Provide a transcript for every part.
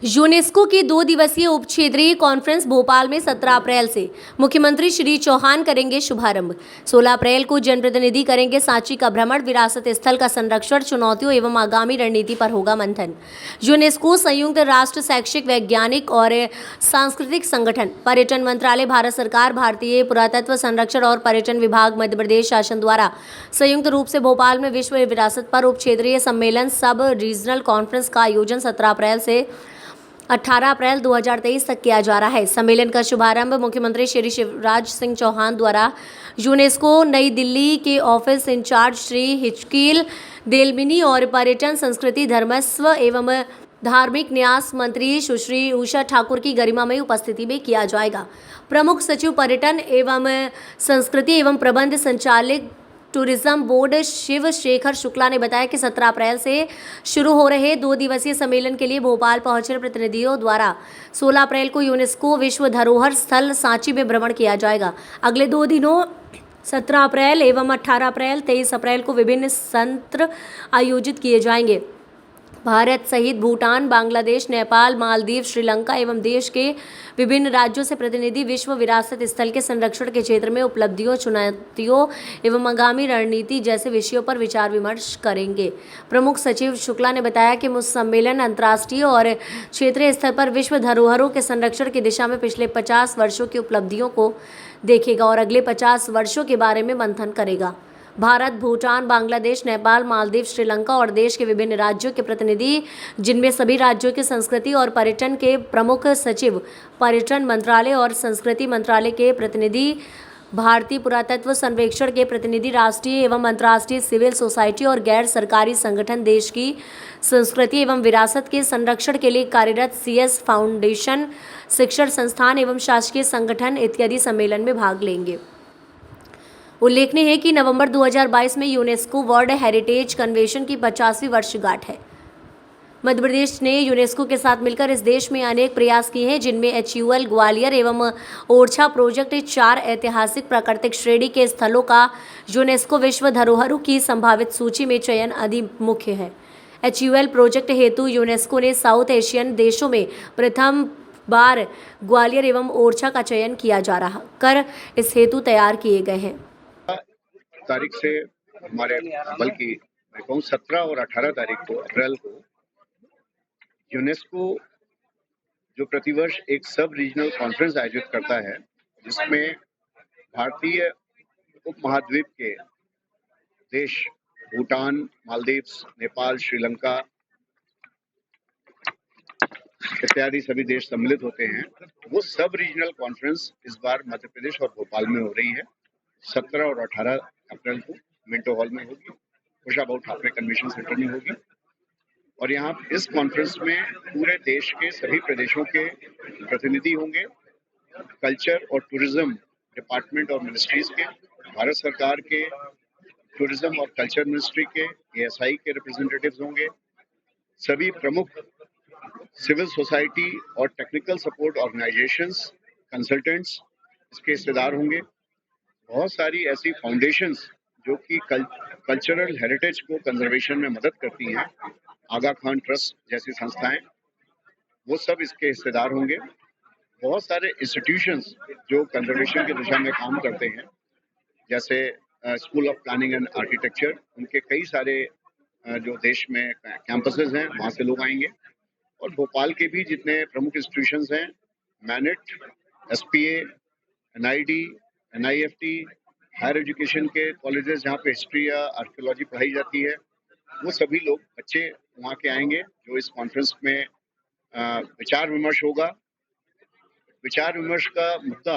UNESCO की 2 दिवसीय उप क्षेत्रीय कॉन्फ्रेंस भोपाल में 17 अप्रैल से मुख्यमंत्री श्री चौहान करेंगे शुभारंभ। 16 अप्रैल को जनप्रतिनिधि करेंगे सांची का भ्रमण। विरासत स्थल का संरक्षण, चुनौतियों एवं आगामी रणनीति पर होगा मंथन। यूनेस्को संयुक्त राष्ट्र शैक्षिक, वैज्ञानिक और सांस्कृतिक संगठन, पर्यटन मंत्रालय, भारत सरकार, भारतीय पुरातत्व संरक्षण और पर्यटन विभाग, मध्य प्रदेश शासन द्वारा संयुक्त रूप से भोपाल में विश्व विरासत पर उप क्षेत्रीय सम्मेलन सब रीजनल कॉन्फ्रेंस का आयोजन 17 अप्रैल से 18 अप्रैल 2023 तक किया जा रहा है। सम्मेलन का शुभारंभ मुख्यमंत्री श्री शिवराज सिंह चौहान द्वारा यूनेस्को नई दिल्ली के ऑफिस इंचार्ज श्री हिचकील देलमिनी और पर्यटन, संस्कृति, धर्मस्व एवं धार्मिक न्यास मंत्री सुश्री उषा ठाकुर की गरिमामयी उपस्थिति में किया जाएगा। प्रमुख सचिव पर्यटन एवं संस्कृति एवं प्रबंध संचालक टूरिज्म बोर्ड शिव शेखर शुक्ला ने बताया कि 17 अप्रैल से शुरू हो रहे 2 दिवसीय सम्मेलन के लिए भोपाल पहुंचे प्रतिनिधियों द्वारा 16 अप्रैल को यूनेस्को विश्व धरोहर स्थल सांची में भ्रमण किया जाएगा। अगले 2 दिनों 17 अप्रैल एवं 18 अप्रैल 23 अप्रैल को विभिन्न सत्र आयोजित किए जाएंगे। भारत सहित भूटान, बांग्लादेश, नेपाल, मालदीव, श्रीलंका एवं देश के विभिन्न राज्यों से प्रतिनिधि विश्व विरासत स्थल के संरक्षण के क्षेत्र में उपलब्धियों, चुनौतियों एवं आगामी रणनीति जैसे विषयों पर विचार विमर्श करेंगे। प्रमुख सचिव शुक्ला ने बताया कि सम्मेलन अंतर्राष्ट्रीय और क्षेत्रीय स्तर पर विश्व धरोहरों के संरक्षण की दिशा में पिछले 50 वर्षों की उपलब्धियों को देखेगा और अगले 50 वर्षों के बारे में मंथन करेगा। भारत, भूटान, बांग्लादेश, नेपाल, मालदीव, श्रीलंका और देश के विभिन्न राज्यों के प्रतिनिधि, जिनमें सभी राज्यों की संस्कृति और पर्यटन के प्रमुख सचिव, पर्यटन मंत्रालय और संस्कृति मंत्रालय के प्रतिनिधि, भारतीय पुरातत्व सर्वेक्षण के प्रतिनिधि, राष्ट्रीय एवं अंतर्राष्ट्रीय सिविल सोसाइटी और गैर सरकारी संगठन, देश की संस्कृति एवं विरासत के संरक्षण के लिए कार्यरत CS फाउंडेशन, शिक्षण संस्थान एवं शासकीय संगठन इत्यादि सम्मेलन में भाग लेंगे। उल्लेखनीय है कि नवंबर 2022 में यूनेस्को वर्ल्ड हेरिटेज कन्वेंशन की 50वीं वर्षगांठ है। मध्य प्रदेश ने यूनेस्को के साथ मिलकर इस देश में अनेक प्रयास किए हैं, जिनमें HUL ग्वालियर एवं ओरछा प्रोजेक्ट 4 ऐतिहासिक प्राकृतिक श्रेणी के स्थलों का यूनेस्को विश्व धरोहरों की संभावित सूची में चयन अति मुख्य है। HUL प्रोजेक्ट हेतु यूनेस्को ने साउथ एशियन देशों में प्रथम बार ग्वालियर एवं ओरछा का चयन किया जा रहा कर इस हेतु तैयार किए गए हैं। तारीख से हमारे बल्कि मैं कहूँ 17 और 18 तारीख को अप्रैल को यूनेस्को जो प्रतिवर्ष एक सब रीजनल कॉन्फ्रेंस आयोजित करता है, जिसमें भारतीय उपमहाद्वीप के देश भूटान, मालदीव्स, नेपाल, श्रीलंका इत्यादि सभी देश सम्मिलित होते हैं। वो सब रीजनल कॉन्फ्रेंस इस बार मध्य प्रदेश और भोपाल में हो रही है। 17 और 18 अप्रैल को मिंटो हॉल में होगी, खुशाबाऊ ठाकरे कन्वेंशन सेंटर में होगी। और यहाँ इस कॉन्फ्रेंस में पूरे देश के सभी प्रदेशों के प्रतिनिधि होंगे। कल्चर और टूरिज्म डिपार्टमेंट और मिनिस्ट्रीज के, भारत सरकार के टूरिज्म और कल्चर मिनिस्ट्री के, ASI के रिप्रेजेंटेटिव्स होंगे। सभी प्रमुख सिविल सोसाइटी और टेक्निकल सपोर्ट ऑर्गेनाइजेशंस, कंसल्टेंट्स इसके हिस्सेदार होंगे। बहुत सारी ऐसी फाउंडेशंस जो कि कल्चरल हेरिटेज को कंजर्वेशन में मदद करती हैं, आगा खान ट्रस्ट जैसी संस्थाएं, वो सब इसके हिस्सेदार होंगे। बहुत सारे इंस्टीट्यूशंस जो कंजर्वेशन की दिशा में काम करते हैं, जैसे school of planning and architecture, उनके कई सारे जो देश में कैंपसेस हैं, वहाँ से लोग आएंगे। और भोपाल के भी जितने प्रमुख इंस्टीट्यूशंस हैं, MANIT, SPA, NID, NIFT, higher education के कॉलेजेस जहाँ पे हिस्ट्री या आर्कियोलॉजी पढ़ाई जाती है, वो सभी लोग, बच्चे वहाँ के आएंगे, जो इस कॉन्फ्रेंस में विचार विमर्श होगा। विचार विमर्श का मुद्दा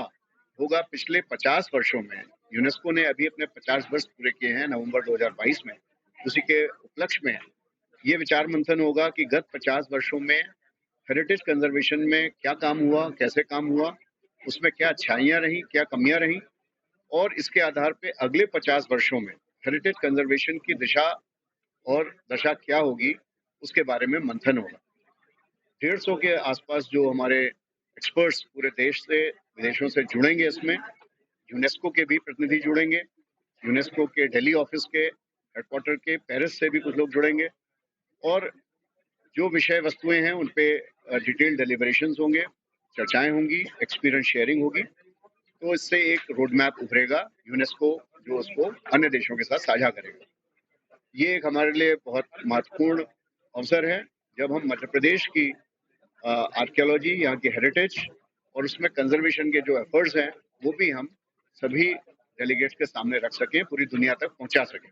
होगा पिछले 50 वर्षों में। यूनेस्को ने अभी अपने 50 वर्ष पूरे किए हैं नवंबर 2022 में। उसी के उपलक्ष्य में ये विचार मंथन होगा कि गत 50 वर्षों में हेरिटेज कंजर्वेशन में क्या काम हुआ, कैसे काम हुआ, उसमें क्या अच्छाइयाँ रहीं, क्या कमियाँ रहीं, और इसके आधार पे अगले 50 वर्षों में हेरिटेज कंजर्वेशन की दिशा और दशा क्या होगी, उसके बारे में मंथन होगा। 150 के आसपास जो हमारे एक्सपर्ट्स पूरे देश से, विदेशों से जुड़ेंगे इसमें। यूनेस्को के भी प्रतिनिधि जुड़ेंगे, यूनेस्को के दिल्ली ऑफिस के हेडक्वार्टर के पेरिस से भी कुछ लोग जुड़ेंगे। और जो विषय वस्तुएं हैं उन पे डिटेल डेलिब्रेशंस होंगे, चर्चाएं होंगी, एक्सपीरियंस शेयरिंग होगी, तो इससे एक रोड मैप उभरेगा यूनेस्को जो उसको अन्य देशों के साथ साझा करेगा। ये एक हमारे लिए बहुत महत्वपूर्ण अवसर है जब हम मध्य प्रदेश की आर्कियोलॉजी, यहाँ की हेरिटेज और उसमें कंजर्वेशन के जो एफर्ट्स हैं वो भी हम सभी डेलीगेट्स के सामने रख सकें, पूरी दुनिया तक पहुंचा सकें।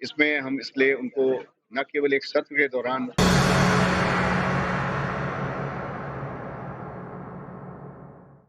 इसमें हम इसलिए उनको न केवल एक सत्र के दौरान